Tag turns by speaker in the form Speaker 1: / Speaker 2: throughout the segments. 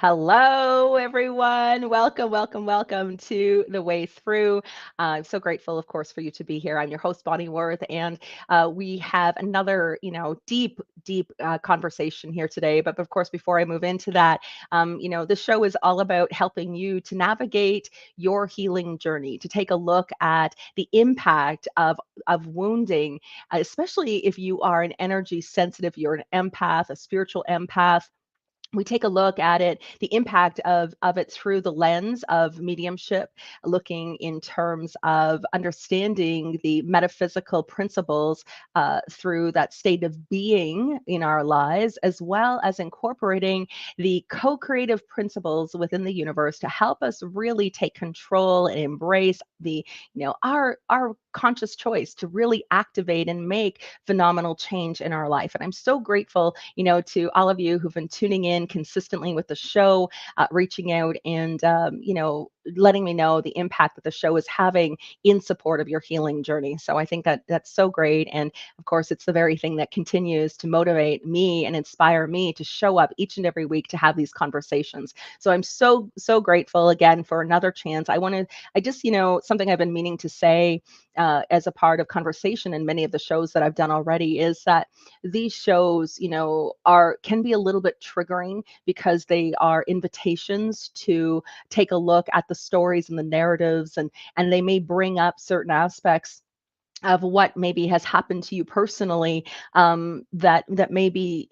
Speaker 1: Hello, everyone. Welcome, welcome, welcome to The Way Through. I'm so grateful, of course, for you to be here. I'm your host, Bonnie Worth, and we have another, deep, deep conversation here today. But of course, before I move into that, the show is all about helping you to navigate your healing journey, to take a look at the impact of wounding, especially if you are an energy sensitive, you're an empath, a spiritual empath. We take a look at it, the impact of it through the lens of mediumship, looking in terms of understanding the metaphysical principles through that state of being in our lives, as well as incorporating the co-creative principles within the universe to help us really take control and embrace our conscious choice to really activate and make phenomenal change in our life. And I'm so grateful, to all of you who've been tuning in consistently with the show, reaching out and, letting me know the impact that the show is having in support of your healing journey. So I think that that's so great. And of course, it's the very thing that continues to motivate me and inspire me to show up each and every week to have these conversations. So I'm so, so grateful again for another chance. I just, something I've been meaning to say as a part of conversation in many of the shows that I've done already is that these shows, are can be a little bit triggering because they are invitations to take a look at the stories and the narratives, and they may bring up certain aspects of what maybe has happened to you personally, that may be,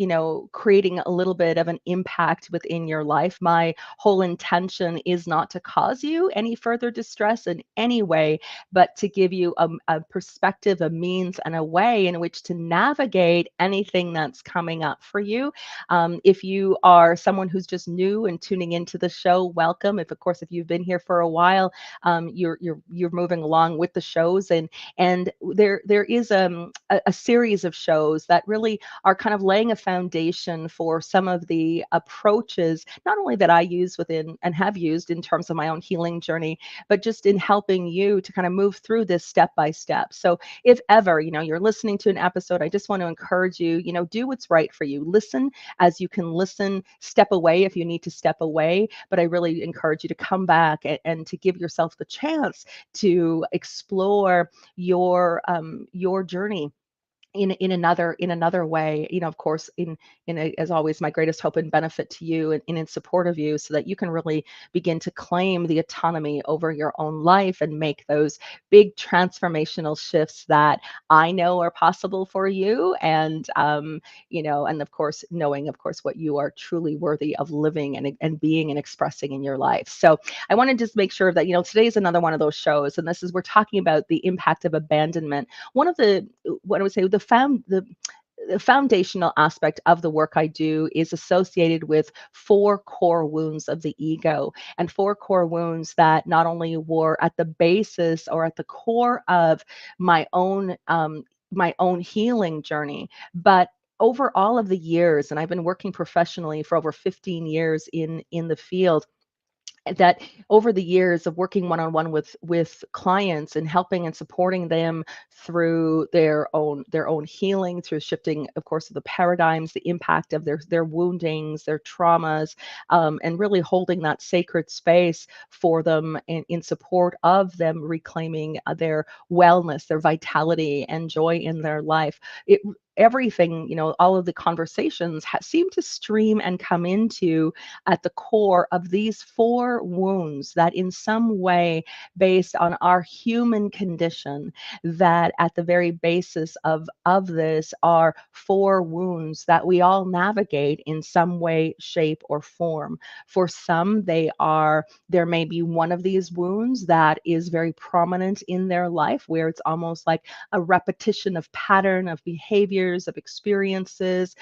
Speaker 1: creating a little bit of an impact within your life. My whole intention is not to cause you any further distress in any way, but to give you a perspective, a means, and a way in which to navigate anything that's coming up for you. If you are someone who's just new and tuning into the show, welcome. If, of course, if you've been here for a while, you're moving along with the shows, and there is a series of shows that really are kind of laying a foundation for some of the approaches, not only that I use within and have used in terms of my own healing journey, but just in helping you to kind of move through this step by step. So if ever, you're listening to an episode, I just want to encourage you, do what's right for you. Listen as you can listen, step away if you need to step away. But I really encourage you to come back and to give yourself the chance to explore your journey in another way, of course, as always, my greatest hope and benefit to you and in support of you, so that you can really begin to claim the autonomy over your own life and make those big transformational shifts that I know are possible for you. And of course, knowing, of course, what you are truly worthy of living and being and expressing in your life. So I want to just make sure that, today is another one of those shows, and this is, we're talking about the impact of abandonment. One of the, what I would say, the foundational aspect of the work I do is associated with four core wounds of the ego, and four core wounds that not only were at the basis or at the core of my own healing journey, but over all of the years, and I've been working professionally for over 15 years in the field, that over the years of working one-on-one with clients and helping and supporting them through their own healing, through shifting, of course, the paradigms, the impact of their woundings, their traumas, and really holding that sacred space for them in support of them reclaiming their wellness, their vitality, and joy in their life. Everything, all of the conversations seem to stream and come into at the core of these four wounds that in some way, based on our human condition, that at the very basis of this are four wounds that we all navigate in some way, shape, or form. For some, there may be one of these wounds that is very prominent in their life, where it's almost like a repetition of pattern of behaviors, of experiences.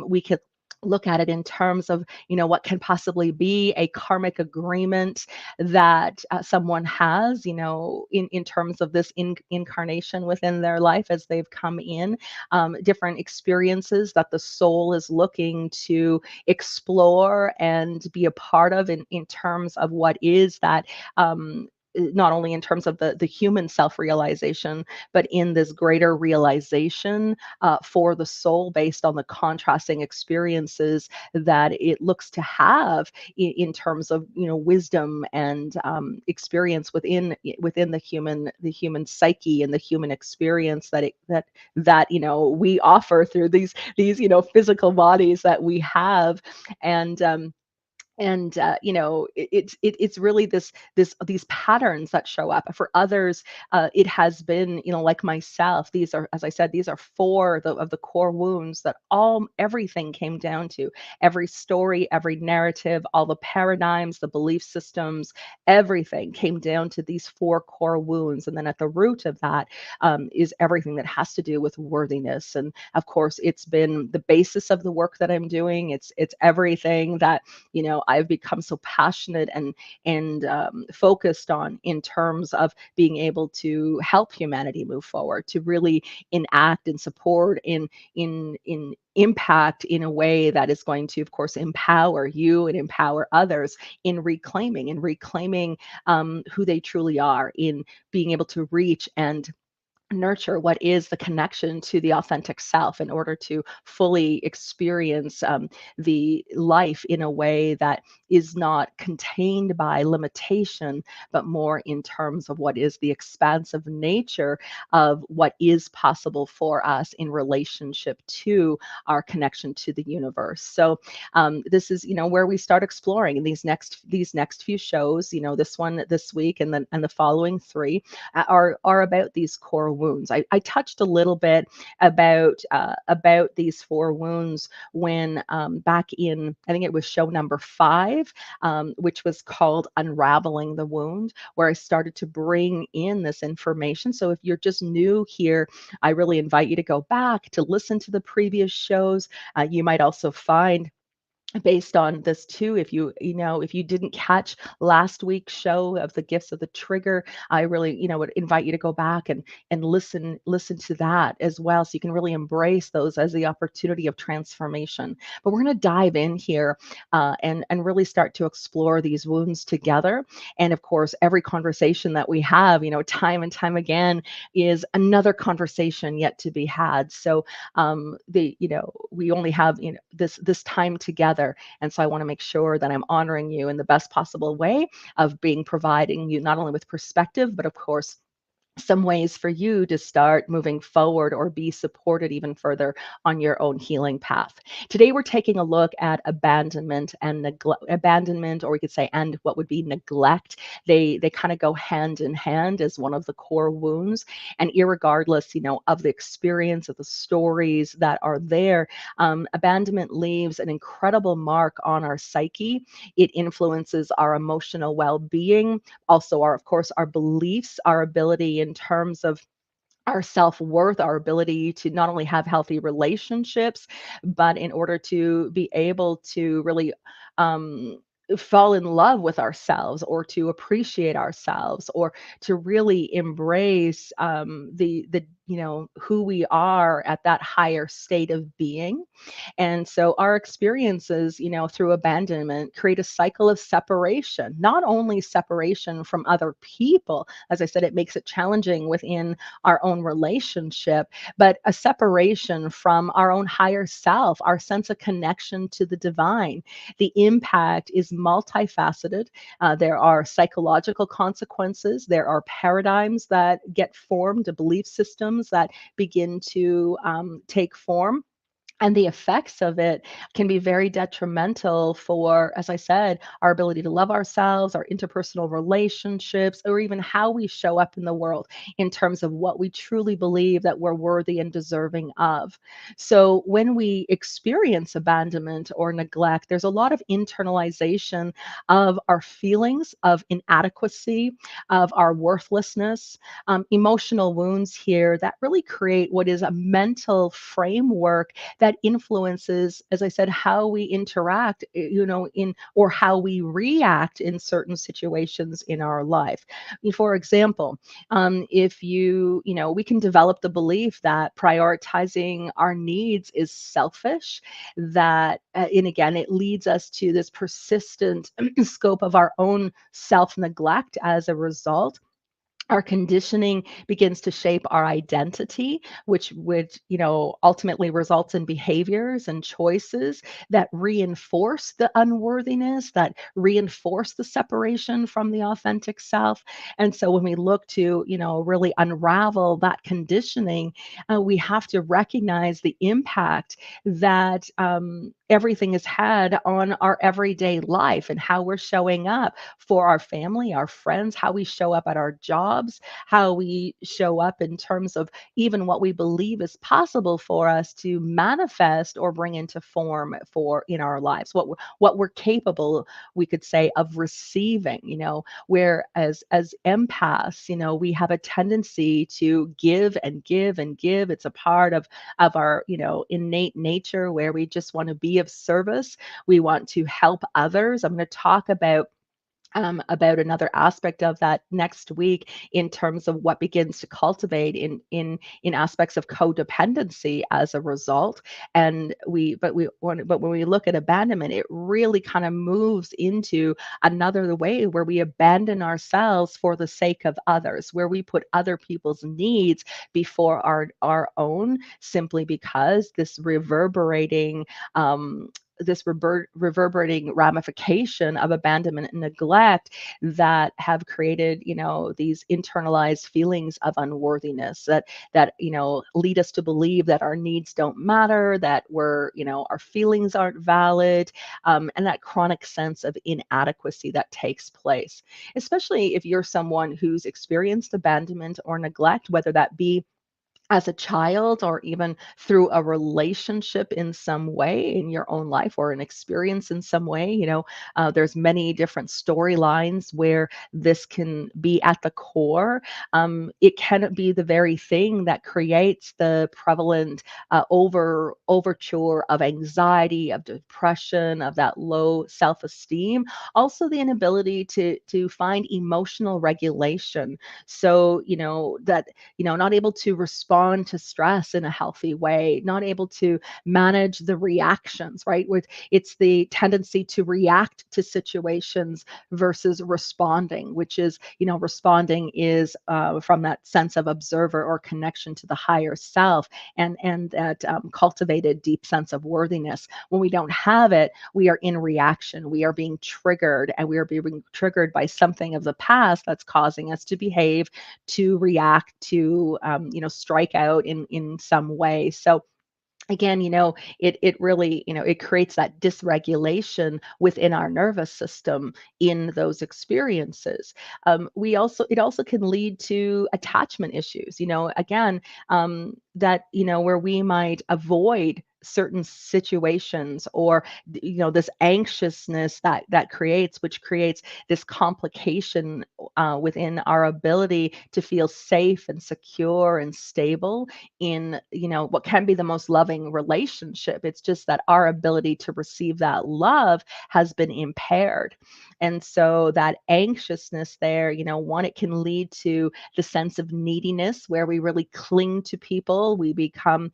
Speaker 1: We could look at it in terms of, what can possibly be a karmic agreement that someone has, in terms of this incarnation within their life as they've come in, different experiences that the soul is looking to explore and be a part of in terms of what is that not only in terms of the human self-realization, but in this greater realization for the soul based on the contrasting experiences that it looks to have in terms of wisdom and experience within the human psyche and the human experience that we offer through these physical bodies that we have. And it's really these patterns that show up for others. It has been, like myself, these are, as I said, these are four of the core wounds that all everything came down to. Every story, every narrative, all the paradigms, the belief systems, everything came down to these four core wounds. And then at the root of that is everything that has to do with worthiness. And of course, it's been the basis of the work that I'm doing. It's everything that I've become so passionate and focused on in terms of being able to help humanity move forward, to really enact and support in impact in a way that is going to, of course, empower you and empower others in reclaiming who they truly are, in being able to reach and nurture what is the connection to the authentic self in order to fully experience the life in a way that is not contained by limitation, but more in terms of what is the expansive nature of what is possible for us in relationship to our connection to the universe. So this is where we start exploring in these next few shows. This one this week and the following three are about these core wounds. I touched a little bit about these four wounds when back in, I think it was show number 5, which was called Unraveling the Wound, where I started to bring in this information. So if you're just new here, I really invite you to go back to listen to the previous shows. You might also find, based on this too, if you didn't catch last week's show of the gifts of the trigger, I really would invite you to go back and listen to that as well, so you can really embrace those as the opportunity of transformation. But we're going to dive in here and really start to explore these wounds together. And of course, every conversation that we have, time and time again, is another conversation yet to be had. So we only have this time together, and so I want to make sure that I'm honoring you in the best possible way of providing you not only with perspective, but of course some ways for you to start moving forward or be supported even further on your own healing path. Today, we're taking a look at abandonment and abandonment, or we could say, and what would be neglect. They kind of go hand in hand as one of the core wounds. And irregardless, of the experience, of the stories that are there, abandonment leaves an incredible mark on our psyche. It influences our emotional well-being, also of course, our beliefs, our ability in terms of our self-worth, our ability to not only have healthy relationships, but in order to be able to really um, fall in love with ourselves, or to appreciate ourselves, or to really embrace the who we are at that higher state of being. And so our experiences, through abandonment, create a cycle of separation, not only separation from other people. As I said, it makes it challenging within our own relationship, but a separation from our own higher self, our sense of connection to the divine. The impact is multifaceted. There are psychological consequences. There are paradigms that get formed, belief systems that begin to take form. And the effects of it can be very detrimental for, as I said, our ability to love ourselves, our interpersonal relationships, or even how we show up in the world in terms of what we truly believe that we're worthy and deserving of. So when we experience abandonment or neglect, there's a lot of internalization of our feelings of inadequacy, of our worthlessness, emotional wounds here that really create what is a mental framework that influences, as I said, how we interact, in or how we react in certain situations in our life. For example, if we can develop the belief that prioritizing our needs is selfish, that, and again, it leads us to this persistent scope of our own self neglect as a result. Our conditioning begins to shape our identity, which would, ultimately results in behaviors and choices that reinforce the unworthiness, that reinforce the separation from the authentic self. And so when we look to, really unravel that conditioning, we have to recognize the impact that everything has had on our everyday life and how we're showing up for our family, our friends, how we show up at our jobs, how we show up in terms of even what we believe is possible for us to manifest or bring into form for in our lives, what we're capable, we could say, of receiving, where as empaths, we have a tendency to give and give and give. It's a part of our, innate nature where we just want to be of service. We want to help others. I'm going to talk about another aspect of that next week in terms of what begins to cultivate in aspects of codependency as a result. And but when we look at abandonment, it really kind of moves into another way where we abandon ourselves for the sake of others, where we put other people's needs before our own, simply because this reverberating ramification of abandonment and neglect that have created, these internalized feelings of unworthiness that lead us to believe that our needs don't matter, that our feelings aren't valid, and that chronic sense of inadequacy that takes place, especially if you're someone who's experienced abandonment or neglect, whether that be as a child or even through a relationship in some way in your own life or an experience in some way. There's many different storylines where this can be at the core. It can be the very thing that creates the prevalent overture of anxiety, of depression, of that low self-esteem. Also the inability to find emotional regulation, so that not able to respond to stress in a healthy way, not able to manage the reactions, right? It's the tendency to react to situations versus responding, which is, responding is from that sense of observer or connection to the higher self, and that cultivated deep sense of worthiness. When we don't have it, we are in reaction. We are being triggered, and we are being triggered by something of the past that's causing us to behave, to react, to strike out in some way. So again, it really, it creates that dysregulation within our nervous system in those experiences. It also can lead to attachment issues, again, that, where we might avoid certain situations, or this anxiousness that creates, which creates this complication within our ability to feel safe and secure and stable in what can be the most loving relationship. It's just that our ability to receive that love has been impaired. And so that anxiousness there, one, it can lead to the sense of neediness where we really cling to people. We become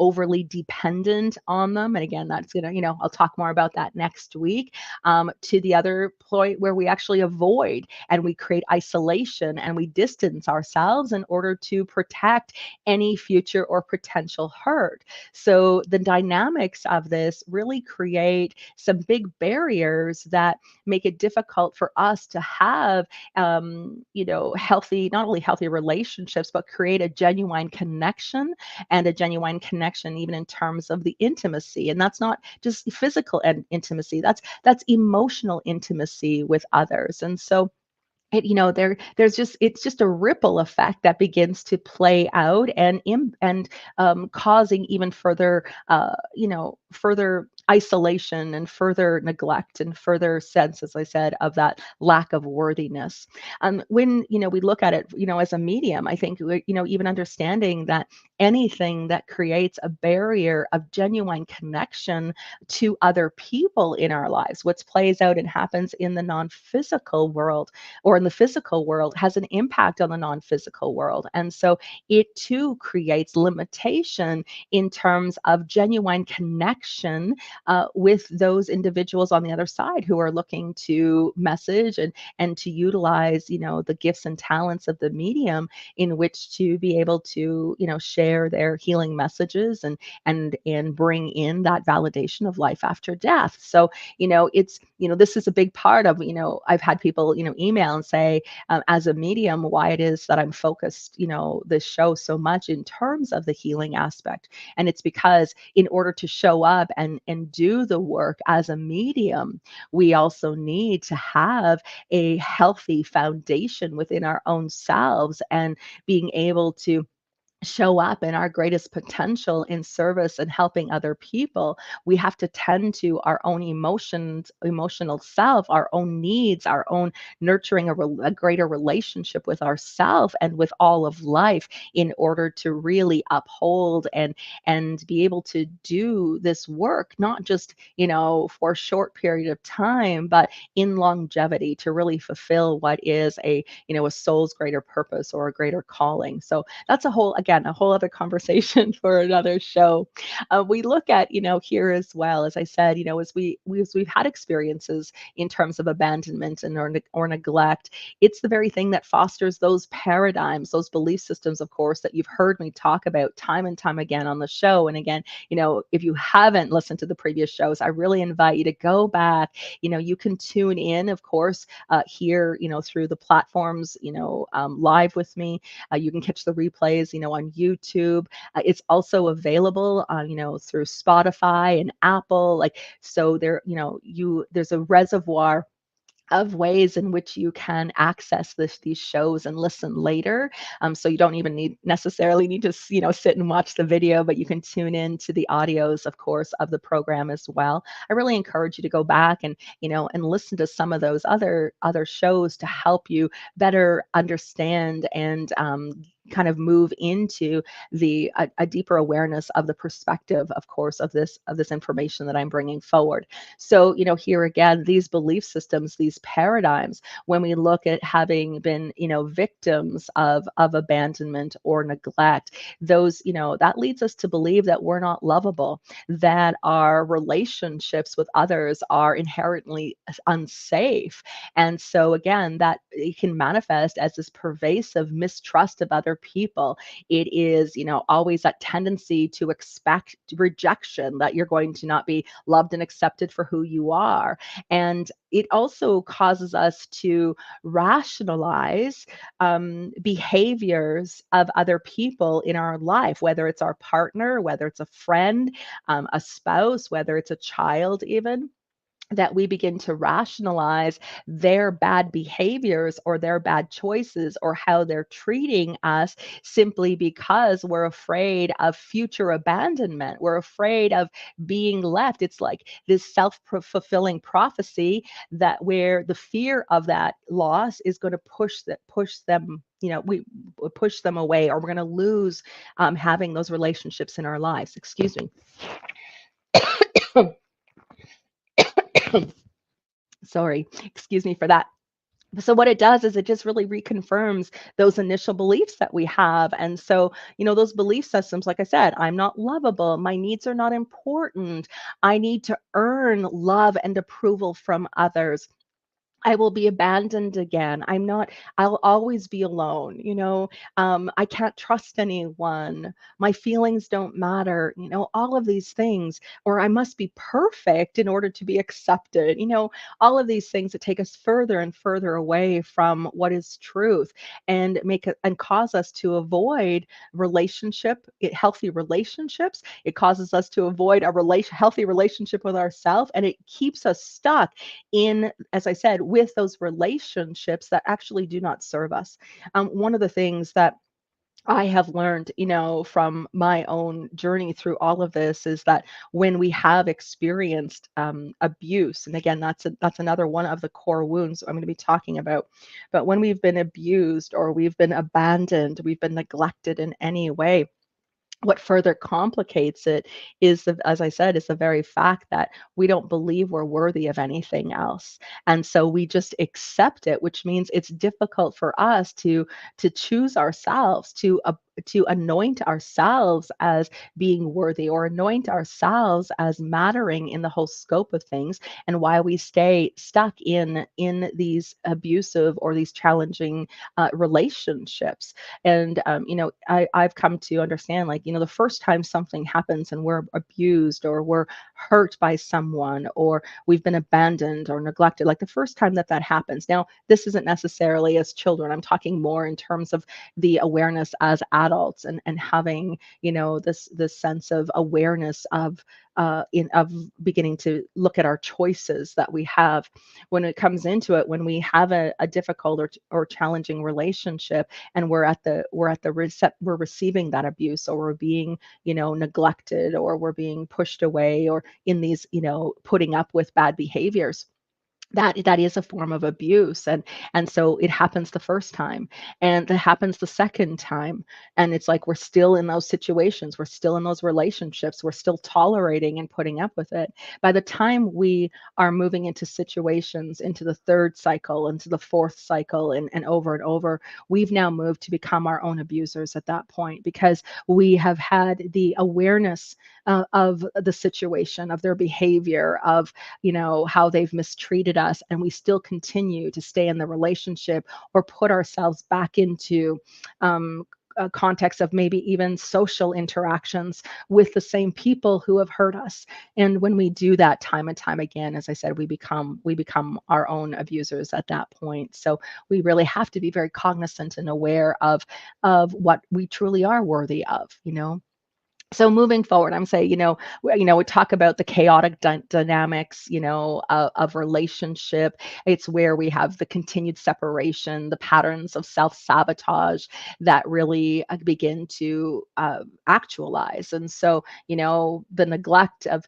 Speaker 1: overly dependent on them. And again, that's I'll talk more about that next week. To the other point where we actually avoid and we create isolation and we distance ourselves in order to protect any future or potential hurt. So the dynamics of this really create some big barriers that make it difficult for us to have, healthy, not only healthy relationships, but create a genuine connection, and a genuine connection even in terms of the intimacy. And that's not just physical intimacy, that's emotional intimacy with others. And so there's just it's just a ripple effect that begins to play out, and causing even further isolation and further neglect and further sense, as I said, of that lack of worthiness. When we look at it, as a medium, I think even understanding that anything that creates a barrier of genuine connection to other people in our lives. What plays out and happens in the non-physical world or in the physical world has an impact on the non-physical world. And so it too creates limitation in terms of genuine connection with those individuals on the other side who are looking to message and to utilize, the gifts and talents of the medium in which to be able to, share their healing messages and bring in that validation of life after death. So, it's, this is a big part of, I've had people, email and say, as a medium, why it is that I'm focused, this show so much in terms of the healing aspect. And it's because in order to show up and do the work as a medium, we also need to have a healthy foundation within our own selves and being able to show up in our greatest potential in service and helping other people. We have to tend to our own emotions, emotional self, our own needs, our own nurturing a greater relationship with ourself and with all of life in order to really uphold and be able to do this work, not just, for a short period of time, but in longevity to really fulfill what is a soul's greater purpose or a greater calling. So that's a whole other conversation for another show. We look at, here as well, as I said, as we've had experiences in terms of abandonment or neglect, it's the very thing that fosters those paradigms, those belief systems, of course, that you've heard me talk about time and time again on the show. And again, if you haven't listened to the previous shows, I really invite you to go back. You can tune in, of course, here, through the platforms, live with me. You can catch the replays, on YouTube. It's also available, through Spotify and Apple. Like, so there, there's a reservoir of ways in which you can access these shows and listen later. So you don't even necessarily need to, sit and watch the video, but you can tune in to the audios, of course, of the program as well. I really encourage you to go back and listen to some of those other shows to help you better understand and kind of move into a deeper awareness of the perspective, of course, of this information that I'm bringing forward. So, here again, these belief systems, these paradigms, when we look at having been, victims of abandonment or neglect, those, that leads us to believe that we're not lovable, that our relationships with others are inherently unsafe. And so again, that it can manifest as this pervasive mistrust of other people. It is, always that tendency to expect rejection, that you're going to not be loved and accepted for who you are. And it also causes us to rationalize behaviors of other people in our life, whether it's our partner, whether it's a friend, a spouse, whether it's a child, even that we begin to rationalize their bad behaviors or their bad choices or how they're treating us simply because we're afraid of future abandonment. We're afraid of being left. It's like this self-fulfilling prophecy that where the fear of that loss is going to push them, we push them away, or we're going to lose having those relationships in our lives. Excuse me. Sorry, excuse me for that. So what it does is it just really reconfirms those initial beliefs that we have. And so, those belief systems, like I said, I'm not lovable, my needs are not important, I need to earn love and approval from others, I will be abandoned again. I'll always be alone. I can't trust anyone. My feelings don't matter, all of these things. Or I must be perfect in order to be accepted. All of these things that take us further and further away from what is truth and make it and cause us to avoid healthy relationships. It causes us to avoid a healthy relationship with ourselves, and it keeps us stuck in, as I said, with those relationships that actually do not serve us. One of the things that I have learned, from my own journey through all of this is that when we have experienced abuse, and again, that's another one of the core wounds I'm going to be talking about. But when we've been abused or we've been abandoned, we've been neglected in any way, What further complicates it is the as I said, is the very fact that we don't believe we're worthy of anything else. And so we just accept it, which means it's difficult for us to choose ourselves, to anoint ourselves as being worthy or anoint ourselves as mattering in the whole scope of things, and why we stay stuck in these abusive or these challenging relationships. And I've come to understand, like, the first time something happens and we're abused or we're hurt by someone or we've been abandoned or neglected, like the first time that that happens. Now, this isn't necessarily as children. I'm talking more in terms of the awareness as adults, and having, this sense of awareness of beginning to look at our choices that we have when it comes into it. When we have a difficult or challenging relationship, and we're receiving that abuse, or we're being, neglected, or we're being pushed away, or in these, putting up with bad behaviors, that is a form of abuse. And so it happens the first time, and it happens the second time, and it's like we're still in those situations, we're still in those relationships, we're still tolerating and putting up with it. By the time we are moving into situations, into the third cycle, into the fourth cycle, and over, we've now moved to become our own abusers at that point, because we have had the awareness of the situation, of their behavior, of, how they've mistreated us, and we still continue to stay in the relationship or put ourselves back into a context of maybe even social interactions with the same people who have hurt us. And when we do that time and time again, as I said, we become our own abusers at that point. So we really have to be very cognizant and aware of what we truly are worthy of. So moving forward, I'm saying, we talk about the chaotic dynamics, of relationship. It's where we have the continued separation, the patterns of self-sabotage that really begin to actualize. And so, the neglect of,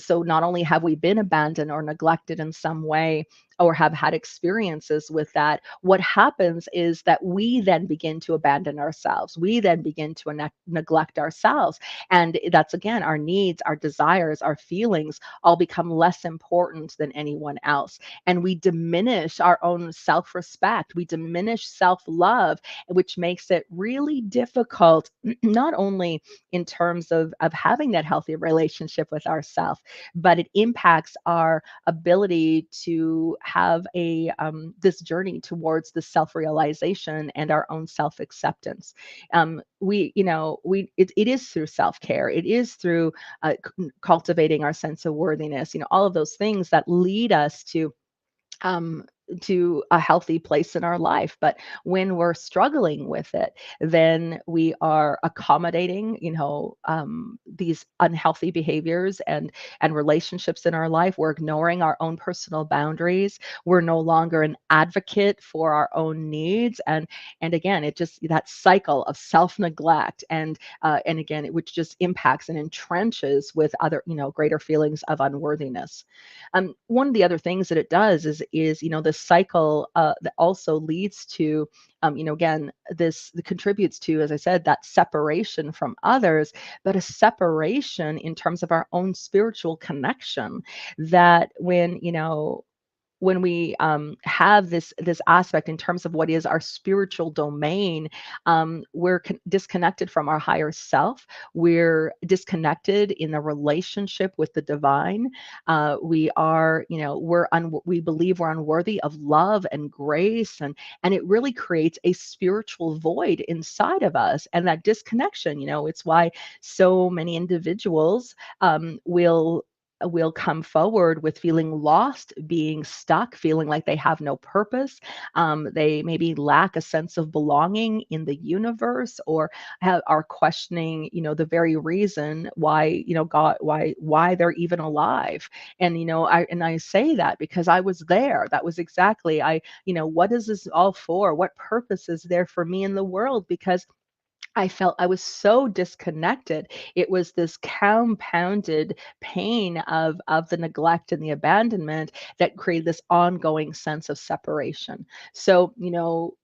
Speaker 1: so not only have we been abandoned or neglected in some way, or have had experiences with that, what happens is that we then begin to abandon ourselves. We then begin to neglect ourselves. And that's, again, our needs, our desires, our feelings all become less important than anyone else. And we diminish our own self respect, we diminish self love, which makes it really difficult, not only in terms of having that healthy relationship with ourselves, but it impacts our ability to have a this journey towards the self-realization and our own self-acceptance. It is through self-care. It is through cultivating our sense of worthiness. All of those things that lead us um, to a healthy place in our life. But when we're struggling with it, then we are accommodating, these unhealthy behaviors and relationships in our life. We're ignoring our own personal boundaries. We're no longer an advocate for our own needs, and again, it just that cycle of self neglect, and again, which just impacts and entrenches with other, greater feelings of unworthiness. One of the other things that it does is the cycle that also leads to, again, this contributes to, as I said, that separation from others, but a separation in terms of our own spiritual connection. That when we have this aspect in terms of what is our spiritual domain, we're disconnected from our higher self. We're disconnected in the relationship with the divine. We are, we believe we're unworthy of love and grace, and it really creates a spiritual void inside of us. And that disconnection, it's why so many individuals will come forward with feeling lost, being stuck, feeling like they have no purpose. They maybe lack a sense of belonging in the universe, or are questioning, the very reason why, God, why they're even alive. And I say that because I was there. That was exactly, what is this all for? What purpose is there for me in the world? Because I felt I was so disconnected. It was this compounded pain of the neglect and the abandonment that created this ongoing sense of separation. So,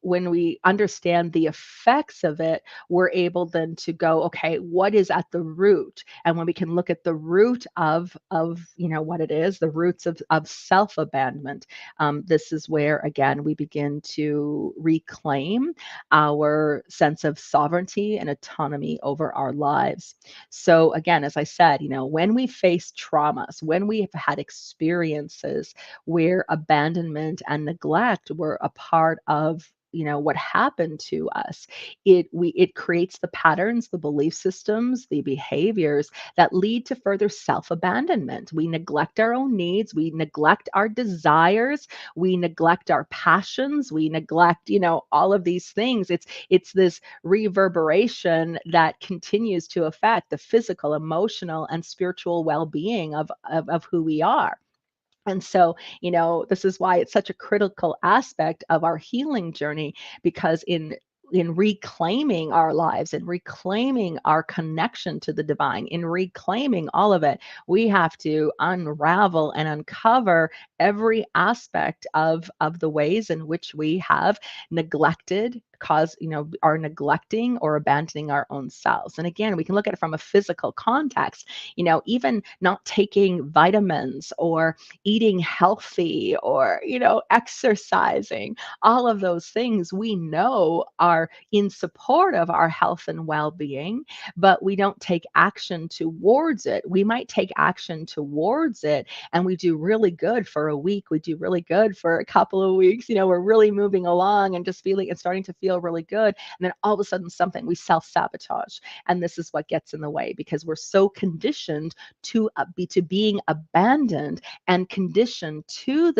Speaker 1: when we understand the effects of it, we're able then to go, okay, what is at the root? And when we can look at the root of what it is, the roots of self-abandonment, this is where again we begin to reclaim our sense of sovereignty and autonomy over our lives. So, again, as I said, when we face traumas, when we have had experiences where abandonment and neglect were a part of what happened to us, it creates the patterns, the belief systems, the behaviors that lead to further self-abandonment. We neglect our own needs, we neglect our desires, we neglect our passions, we neglect all of these things. It's this reverberation that continues to affect the physical, emotional, and spiritual well-being of who we are. And so, this is why it's such a critical aspect of our healing journey, because in reclaiming our lives and reclaiming our connection to the divine, in reclaiming all of it, we have to unravel and uncover every aspect of the ways in which we have neglected, are neglecting or abandoning our own selves. And again, we can look at it from a physical context, even not taking vitamins or eating healthy or exercising, all of those things we know are in support of our health and well-being, but we don't take action towards it. We might take action towards it and we do really good for a week, we do really good for a couple of weeks, we're really moving along and just feeling and starting to feel really good, and then all of a sudden something we self-sabotage, and this is what gets in the way because we're so conditioned to being abandoned and conditioned to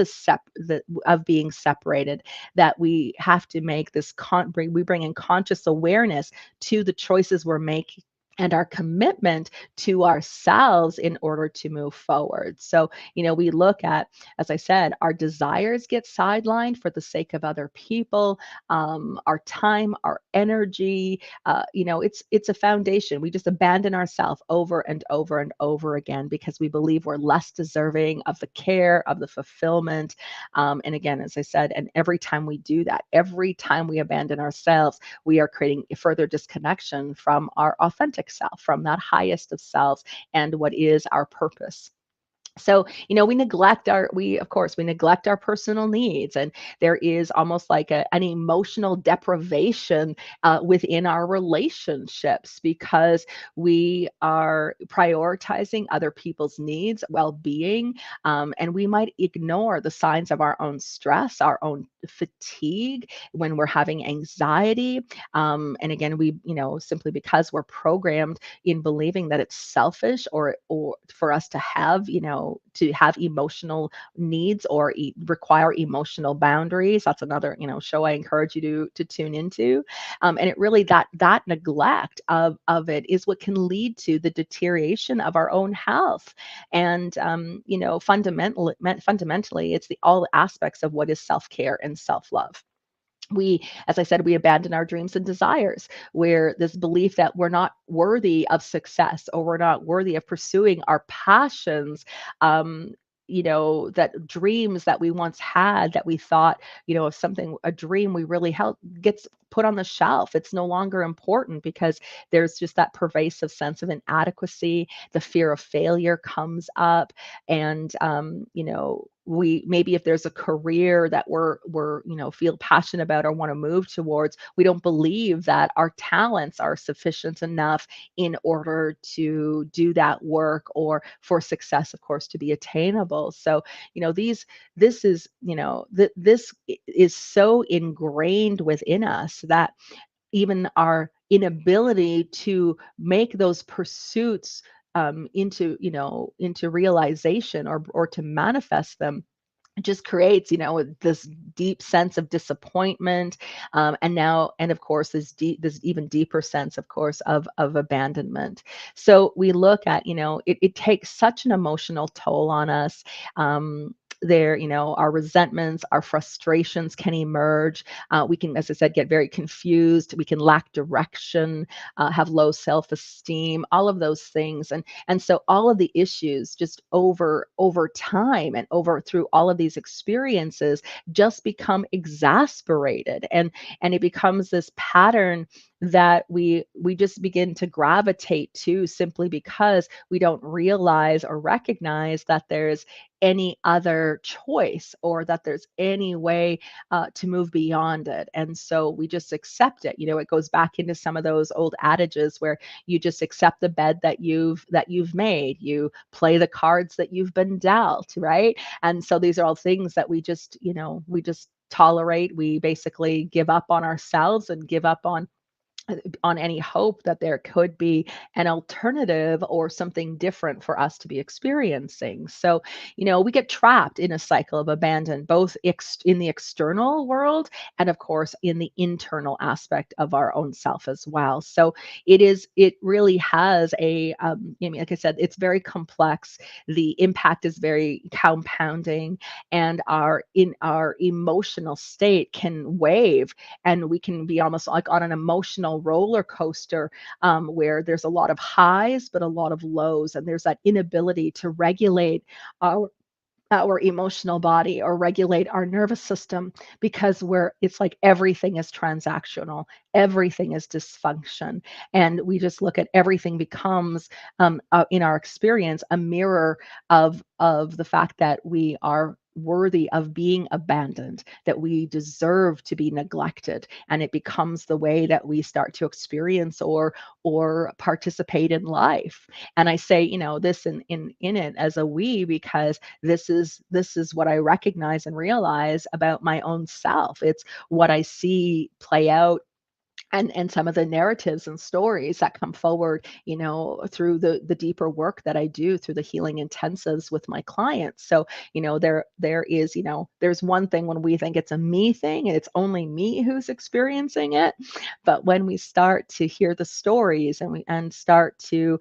Speaker 1: of being separated, that we have to make this we bring in conscious awareness to the choices we're making and our commitment to ourselves in order to move forward. So, we look at, as I said, our desires get sidelined for the sake of other people, our time, our energy. It's a foundation. We just abandon ourselves over and over and over again because we believe we're less deserving of the care, of the fulfillment. And again, as I said, and every time we do that, every time we abandon ourselves, we are creating a further disconnection from our authentic self, from that highest of selves and what is our purpose. So, we neglect our personal needs, and there is almost like an emotional deprivation within our relationships because we are prioritizing other people's needs, well-being, and we might ignore the signs of our own stress, our own fatigue when we're having anxiety. And again, simply because we're programmed in believing that it's selfish or for us to have emotional needs or require emotional boundaries. That's another show I encourage you to tune into. And it really that neglect of it is what can lead to the deterioration of our own health. And fundamentally, it's all aspects of what is self-care and self-love. As I said, we abandon our dreams and desires, where this belief that we're not worthy of success or we're not worthy of pursuing our passions, that dreams that we once had that we thought, of something, a dream we really held gets put on the shelf. It's no longer important because there's just that pervasive sense of inadequacy. The fear of failure comes up. And, we maybe if there's a career that we're feel passionate about or want to move towards, we don't believe that our talents are sufficient enough in order to do that work or for success, of course, to be attainable. So, this is this is so ingrained within us that even our inability to make those pursuits into realization or to manifest them just creates this deep sense of disappointment, and of course this even deeper sense, of course, of abandonment. So we look at it takes such an emotional toll on us. our resentments, our frustrations can emerge. We can, as I said, get very confused. We can lack direction, have low self-esteem, all of those things. And so all of the issues just over time and over through all of these experiences just become exasperated, and it becomes this pattern that we just begin to gravitate to, simply because we don't realize or recognize that there's any other choice, or that there's any way to move beyond it. And so we just accept it. It goes back into some of those old adages where you just accept the bed that you've made. You play the cards that you've been dealt, right? And so these are all things that we just tolerate. We basically give up on ourselves and give up on any hope that there could be an alternative or something different for us to be experiencing. So, we get trapped in a cycle of abandon, both in the external world and, of course, in the internal aspect of our own self as well. So, it really has like I said, it's very complex. The impact is very compounding, and our emotional state can wave, and we can be almost like on an emotional roller coaster, where there's a lot of highs but a lot of lows, and there's that inability to regulate our our emotional body or regulate our nervous system, because it's like everything is transactional, everything is dysfunction, and we just look at everything becomes, in our experience, a mirror of the fact that we are worthy of being abandoned, that we deserve to be neglected, and it becomes the way that we start to experience or participate in life. And I say, this in it as a we, because this is what I recognize and realize about my own self. It's what I see play out, and some of the narratives and stories that come forward, through the deeper work that I do through the healing intensives with my clients. So, there is, there's one thing when we think it's a me thing and it's only me who's experiencing it. But when we start to hear the stories, and start to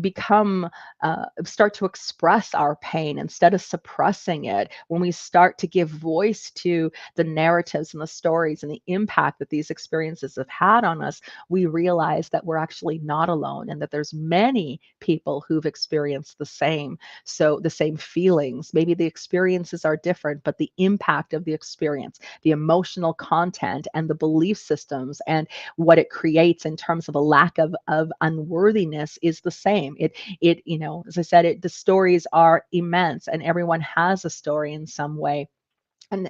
Speaker 1: become start to express our pain instead of suppressing it, when we start to give voice to the narratives and the stories and the impact that these experiences have had on us, we realize that we're actually not alone, and that there's many people who've experienced the same. So the same feelings, maybe the experiences are different, but the impact of the experience, the emotional content, and the belief systems, and what it creates in terms of a lack of unworthiness is the same. As I said, the stories are immense, and everyone has a story in some way.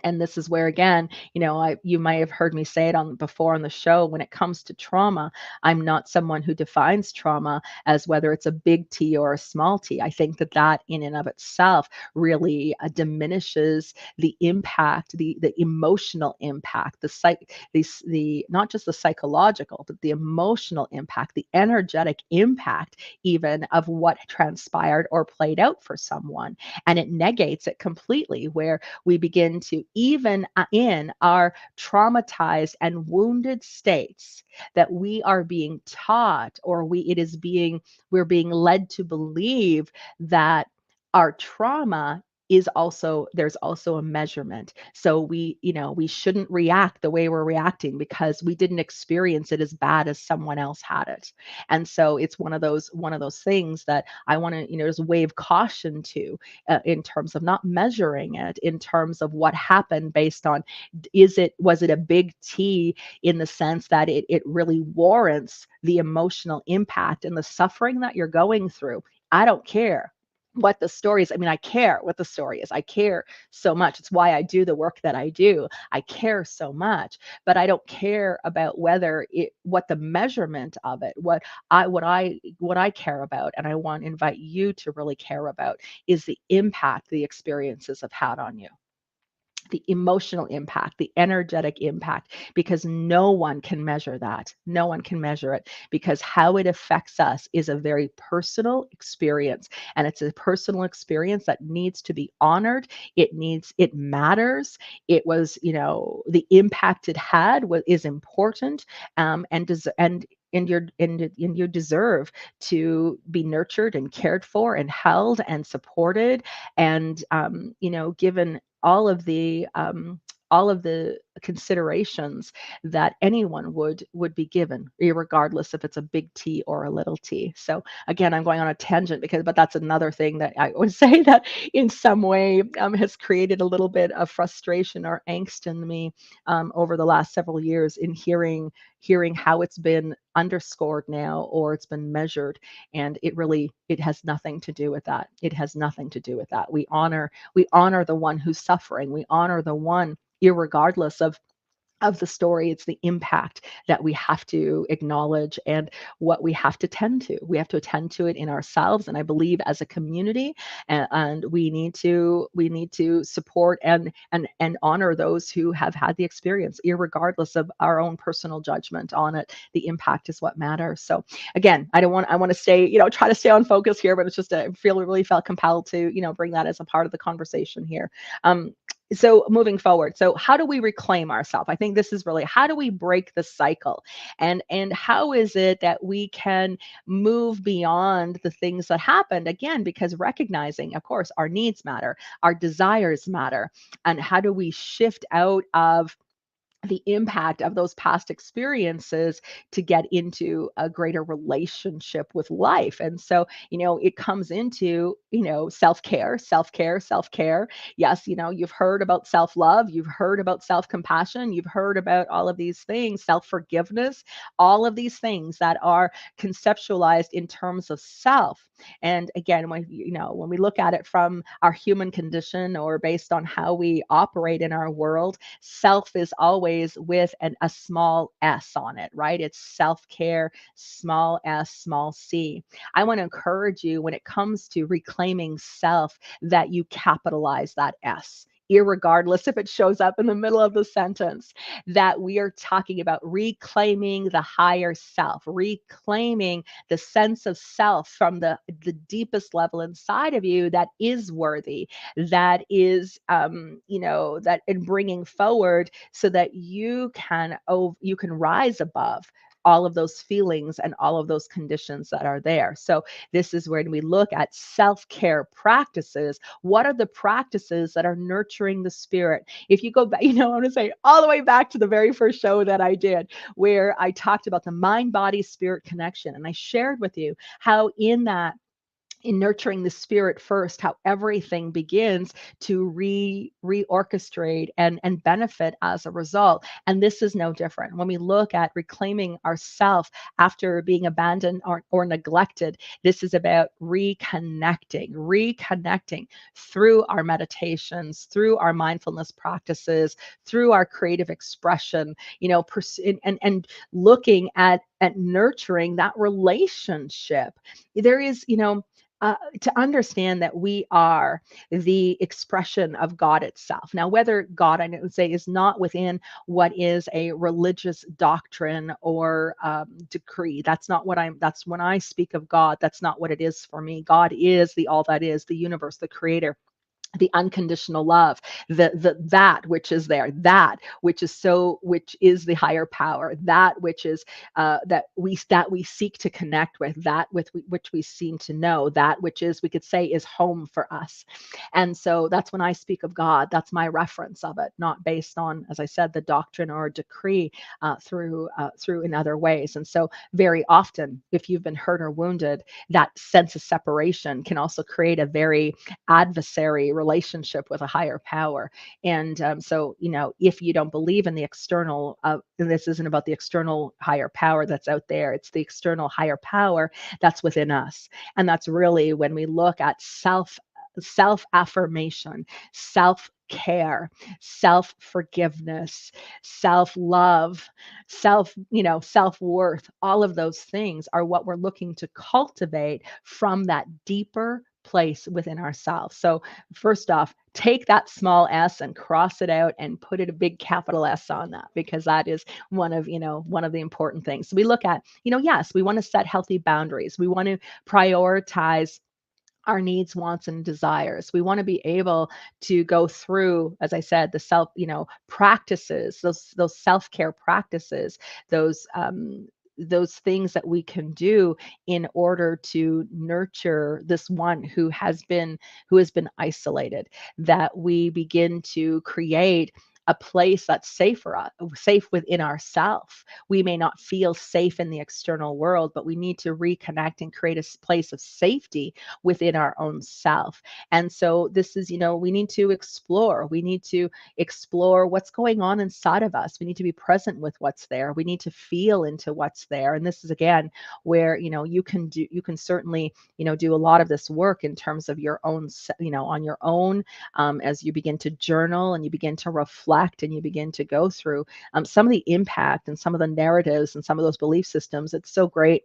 Speaker 1: And this is where, again, you might have heard me say it on before on the show. When it comes to trauma, I'm not someone who defines trauma as whether it's a big T or a small T. I think that in and of itself really diminishes the impact, the emotional impact, the not just the psychological, but the emotional impact, the energetic impact, even of what transpired or played out for someone. And it negates it completely, where we begin to, even in our traumatized and wounded states, that we are being taught, or we're being led to believe that our trauma is also there's also a measurement. So we shouldn't react the way we're reacting because we didn't experience it as bad as someone else had it. And so it's one of those things that I want to, just wave caution to, in terms of not measuring it in terms of what happened, based on, was it a big T, in the sense that it really warrants the emotional impact and the suffering that you're going through. I don't care what the story is. I mean, I care what the story is. I care so much. It's why I do the work that I do. I care so much, but I don't care about what the measurement of it, what I care about, and I want to invite you to really care about, is the impact the experiences have had on you, the emotional impact, the energetic impact, because no one can measure that. No one can measure it, because how it affects us is a very personal experience. And it's a personal experience that needs to be honored. It matters. It was, the impact it had is important, and and you deserve to be nurtured and cared for and held and supported, and given all of the considerations that anyone would be given, regardless if it's a big T or a little T. So again, I'm going on a tangent but that's another thing that I would say that in some way has created a little bit of frustration or angst in me over the last several years in hearing how it's been underscored now or it's been measured, and it has nothing to do with that. It has nothing to do with that. We honor the one who's suffering. We honor the one irregardless of the story. It's the impact that we have to acknowledge and what we have to tend to. We have to attend to it in ourselves, and I believe as a community, and we need to support and honor those who have had the experience, irregardless of our own personal judgment on it. The impact is what matters. So again, I want to stay, try to stay on focus here, but it's just I really felt compelled to bring that as a part of the conversation here. So moving forward, so how do we reclaim ourselves? I think this is really, how do we break the cycle, and how is it that we can move beyond the things that happened, again, because recognizing, of course, our needs matter, our desires matter, and how do we shift out of the impact of those past experiences to get into a greater relationship with life. And so, it comes into, self-care, self-care, self-care. Yes, you've heard about self-love, you've heard about self-compassion, you've heard about all of these things, self-forgiveness, all of these things that are conceptualized in terms of self. And again, when we look at it from our human condition or based on how we operate in our world, self is always with a small s on it, right? It's self care, small s, small c. I want to encourage you when it comes to reclaiming self that you capitalize that s, irregardless if it shows up in the middle of the sentence, that we are talking about reclaiming the higher self, reclaiming the sense of self from the deepest level inside of you that is worthy, that is that in bringing forward so that you can rise above all of those feelings and all of those conditions that are there. So this is when we look at self-care practices. What are the practices that are nurturing the spirit? If you go back, I want to say all the way back to the very first show that I did, where I talked about the mind body spirit connection, and I shared with you how in nurturing the spirit first, how everything begins to reorchestrate and benefit as a result. And this is no different. When we look at reclaiming ourself after being abandoned or neglected, this is about reconnecting through our meditations, through our mindfulness practices, through our creative expression, and looking at nurturing that relationship. There is, to understand that we are the expression of God itself. Now, whether God, I would say, is not within what is a religious doctrine or decree. That's when I speak of God, that's not what it is for me. God is the all that is, the universe, the creator, the unconditional love, the that which is there, which is the higher power, that which is that we seek to connect with, that with which we seem to know, that which is, we could say, is home for us. And so that's when I speak of God, that's my reference of it, not based on, as I said, the doctrine or decree, through in other ways. And so very often, if you've been hurt or wounded, that sense of separation can also create a very adversary relationship with a higher power. And so, if you don't believe in the external, and this isn't about the external higher power that's out there, it's the external higher power that's within us. And that's really when we look at self affirmation, self care, self forgiveness, self love, self worth. All of those things are what we're looking to cultivate from that deeper place within ourselves. So first off, take that small s and cross it out and put it a big capital S on that, because that is one of the important things. So we look at, yes, we want to set healthy boundaries. We want to prioritize our needs, wants, and desires. We want to be able to go through, as I said, the practices, those self-care practices, those those things that we can do in order to nurture this one who has been isolated, that we begin to create a place that's safe for us, safe within ourselves. We may not feel safe in the external world, but we need to reconnect and create a place of safety within our own self. And so this is, we need to explore. We need to explore what's going on inside of us. We need to be present with what's there. We need to feel into what's there. And this is again where, you can certainly, do a lot of this work in terms of your own, on your own, as you begin to journal and you begin to reflect and you begin to go through some of the impact and some of the narratives and some of those belief systems. It's so great,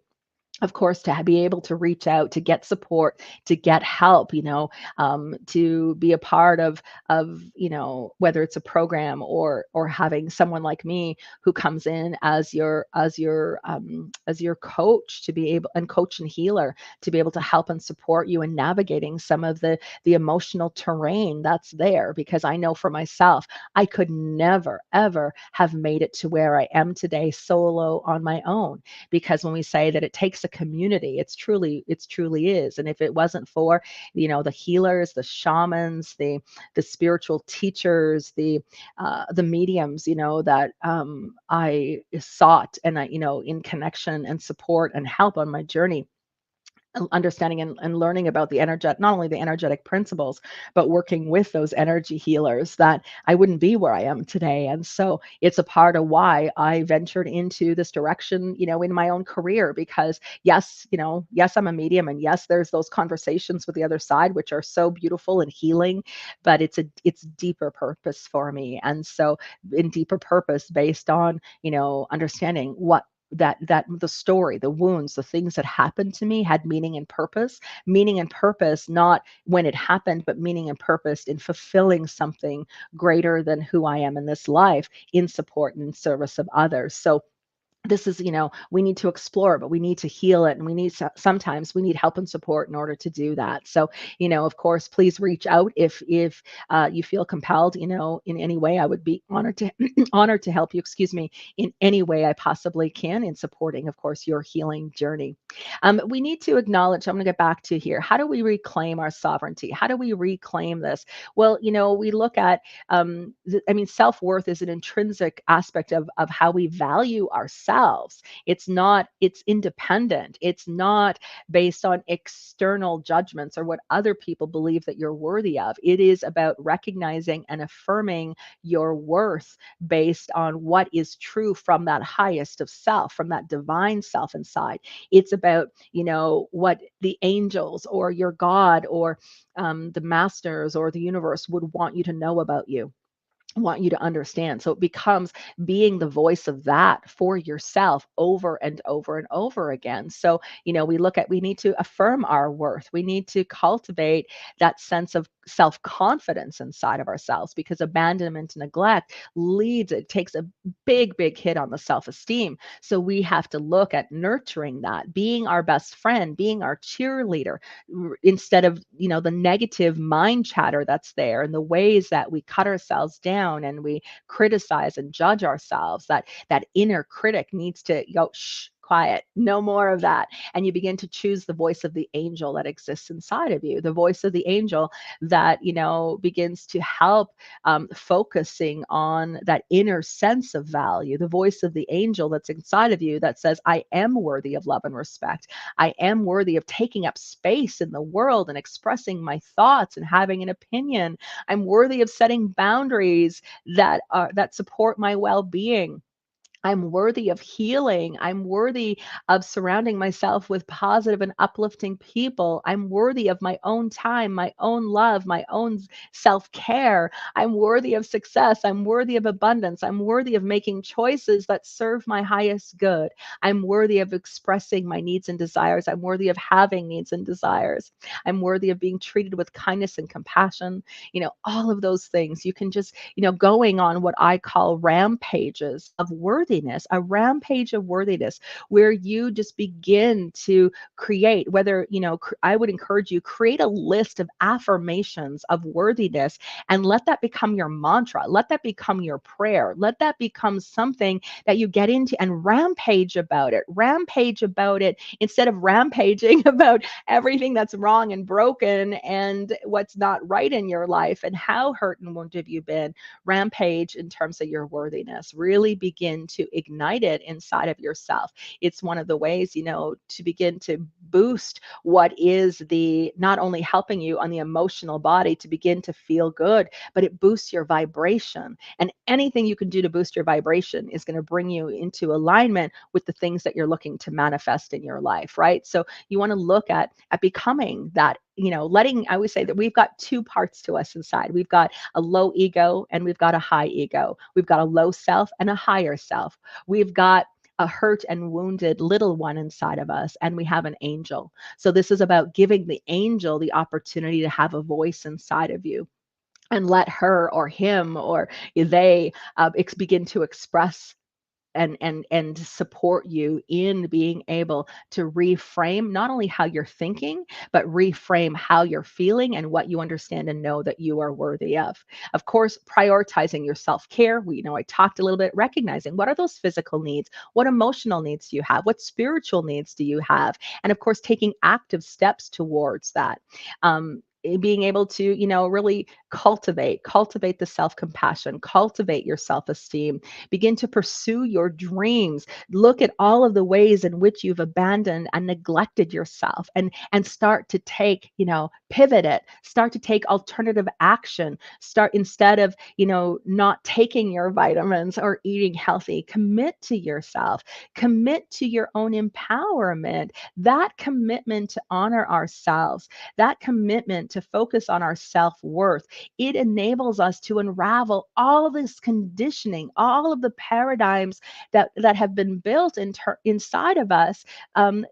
Speaker 1: of course, to be able to reach out, to get support, to get help, to be a part of whether it's a program or having someone like me who comes in as your coach, to be able, and coach and healer, to be able to help and support you in navigating some of the emotional terrain that's there. Because I know for myself, I could never ever have made it to where I am today solo on my own, because when we say that it takes a community, it's truly is. And if it wasn't for, the healers, the shamans, the spiritual teachers, the mediums, that I sought, and I, in connection and support and help on my journey, understanding and learning about the energetic, not only the energetic principles, but working with those energy healers, that I wouldn't be where I am today. And so it's a part of why I ventured into this direction, in my own career, because yes, I'm a medium, and yes, there's those conversations with the other side, which are so beautiful and healing, but it's deeper purpose for me. And so in deeper purpose based on, understanding what that the story, the wounds, the things that happened to me had meaning and purpose, not when it happened, but meaning and purpose in fulfilling something greater than who I am in this life, in support and in service of others. So this is, we need to explore, but we need to heal it, and sometimes we need help and support in order to do that. So, of course, please reach out if you feel compelled, in any way. I would be honored to honored to help you, excuse me, in any way I possibly can, in supporting, of course, your healing journey. We need to acknowledge, I'm going to get back to here, how do we reclaim our sovereignty? How do we reclaim this? Well, we look at, self-worth is an intrinsic aspect of how we value ourselves. It's independent. It's not based on external judgments or what other people believe that you're worthy of. It is about recognizing and affirming your worth based on what is true from that highest of self, from that divine self inside. It's about, what the angels or your God or the masters or the universe would want you to know about you, want you to understand. So it becomes being the voice of that for yourself over and over and over again. So, we need to affirm our worth. We need to cultivate that sense of self confidence inside of ourselves, because abandonment and neglect it takes a big hit on the self esteem. So we have to look at nurturing that, being our best friend, being our cheerleader, instead of, the negative mind chatter that's there and the ways that we cut ourselves down and we criticize and judge ourselves. That inner critic needs to go, shh, quiet, no more of that. And you begin to choose the voice of the angel that exists inside of you, the voice of the angel that, begins to help, focusing on that inner sense of value, the voice of the angel that's inside of you that says, I am worthy of love and respect. I am worthy of taking up space in the world and expressing my thoughts and having an opinion. I'm worthy of setting boundaries that support my well-being. I'm worthy of healing. I'm worthy of surrounding myself with positive and uplifting people. I'm worthy of my own time, my own love, my own self care. I'm worthy of success. I'm worthy of abundance. I'm worthy of making choices that serve my highest good. I'm worthy of expressing my needs and desires. I'm worthy of having needs and desires. I'm worthy of being treated with kindness and compassion. All of those things. You can just, going on what I call rampages of worthiness worthiness, a rampage of worthiness, where you just begin to create, whether, I would encourage you, create a list of affirmations of worthiness and let that become your mantra. Let that become your prayer. Let that become something that you get into and rampage about it. Rampage about it instead of rampaging about everything that's wrong and broken and what's not right in your life and how hurt and wounded have you been. Rampage in terms of your worthiness. Really begin to ignite it inside of yourself. It's one of the ways, to begin to boost what is the not only helping you on the emotional body to begin to feel good, but it boosts your vibration. And anything you can do to boost your vibration is going to bring you into alignment with the things that you're looking to manifest in your life, right? So you want to look at becoming that, letting, I always say that we've got two parts to us inside. We've got a low ego and we've got a high ego. We've got a low self and a higher self. We've got a hurt and wounded little one inside of us, and we have an angel. So this is about giving the angel the opportunity to have a voice inside of you and let her or him or they begin to express and support you in being able to reframe not only how you're thinking, but reframe how you're feeling and what you understand and know that you are worthy of. Of course, prioritizing your self-care. I talked a little bit, recognizing what are those physical needs, what emotional needs do you have, what spiritual needs do you have, and of course, taking active steps towards that. Being able to, really cultivate the self-compassion, cultivate your self-esteem, begin to pursue your dreams, look at all of the ways in which you've abandoned and neglected yourself, and start to take, pivot it, start to take alternative action, start, instead of, not taking your vitamins or eating healthy, commit to yourself, commit to your own empowerment. That commitment to honor ourselves, that commitment to focus on our self-worth, it enables us to unravel all of this conditioning, all of the paradigms that have been built inside of us,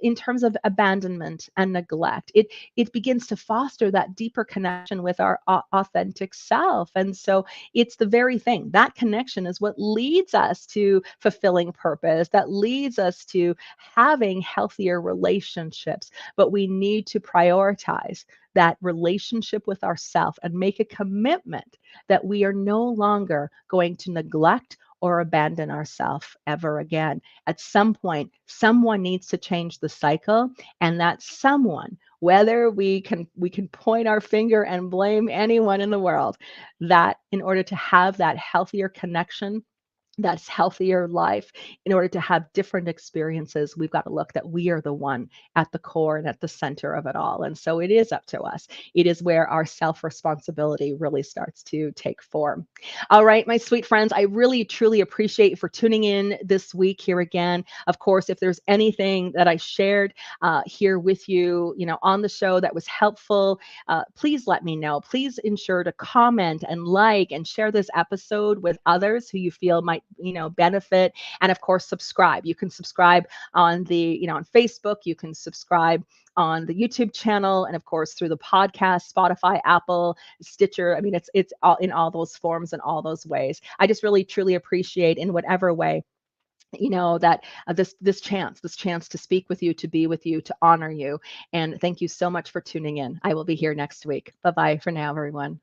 Speaker 1: in terms of abandonment and neglect. It begins to foster that deeper connection with our authentic self, and so it's the very thing, that connection is what leads us to fulfilling purpose, that leads us to having healthier relationships. But we need to prioritize that relationship with ourself and make a commitment that we are no longer going to neglect or abandon ourselves ever again. At some point, someone needs to change the cycle, and that someone, whether we can point our finger and blame anyone in the world, that in order to have that healthier connection, that's healthier life, in order to have different experiences, we've got to look that we are the one at the core and at the center of it all. And so it is up to us. It is where our self responsibility really starts to take form. All right, my sweet friends, I really truly appreciate you for tuning in this week here again. Of course, if there's anything that I shared here with you, on the show that was helpful, please let me know. Please ensure to comment and like and share this episode with others who you feel might, benefit. And of course, subscribe. You can subscribe on on Facebook. You can subscribe on the YouTube channel, and of course through the podcast, Spotify, Apple, Stitcher. I mean, it's all in all those forms and all those ways. I just really truly appreciate in whatever way, that this chance to speak with you, to be with you, to honor you. And thank you so much for tuning in. I will be here next week. Bye bye for now, everyone.